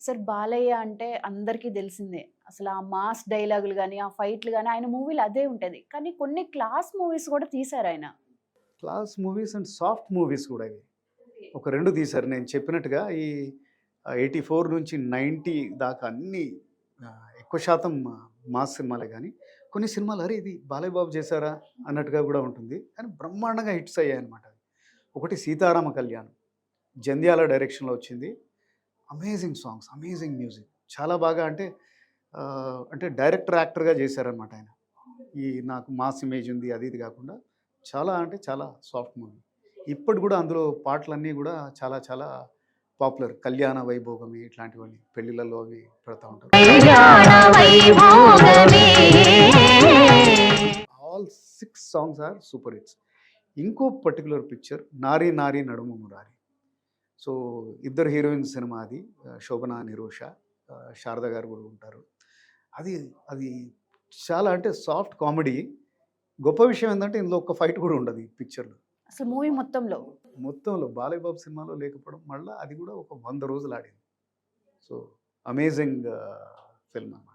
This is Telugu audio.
సార్ బాలయ్య అంటే అందరికీ తెలిసిందే. అసలు ఆ మాస్ డైలాగులు గాని, ఆ ఫైట్‌లు గాని ఆయన మూవీలో అదే ఉంటది. కానీ కొన్ని క్లాస్ మూవీస్ కూడా తీశారాయన. Class movies and soft movies కూడా ఇవి. ఒక 2 తీశారు. నేను చెప్పినట్టుగా ఈ 84 నుంచి 90 దాకా అన్నీ ఎక్కువ శాతం మాస్ సినిమాలే గానీ, కొన్ని సినిమాలు అరే! ఇది బాలయ్య బాబు చేశారా అన్నట్టుగా కూడా ఉంటుంది. కానీ బ్రహ్మాండంగా హిట్స్ అయ్యాయన్నమాట. ఒకటి 'సీతారామ కళ్యాణం' జంధ్యాల డైరెక్షన్‌లో వచ్చింది. Amazing songs, amazing music. చాలా బాగా అంటే డైరెక్టర్, యాక్టర్‌గా చేశారనమాట ఆయన. ఈ నాకు మాస్ ఇమేజ్ ఉంది అది ఇది కాకుండా చాలా అంటే చాలా సాఫ్ట్ మూవీ. ఇప్పటి కూడా అందులో పాటలన్నీ కూడా చాలా చాలా పాపులర్. 'కళ్యాణ వైభోగమే' ఇట్లాంటివన్నీ పెళ్ళిళ్ళలో అవి పెడతా ఉంటారు. All 6 songs are super hits. ఇంకో particular picture 'Nari Nari Naduma Murari'. So ఇద్దరు హీరోయిన్స్ సినిమా అది. శోభన, నిరోష, శారద గారు కూడా ఉంటారు. అది అది చాలా అంటే సాఫ్ట్ కామెడీ. గొప్ప విషయం ఏంటంటే ఇందులో ఒక్క ఫైట్ కూడా ఉండదు ఈ పిక్చర్‌లో. అసలు మూవీ మొత్తంలో. మొత్తంలో బాలయ్య బాబు సినిమాలో లేకపోవడం మళ్ళా అది కూడా ఒక 100 రోజులు ఆడింది. సో అమేజింగ్ ఫిల్మ్ అన్నమాట.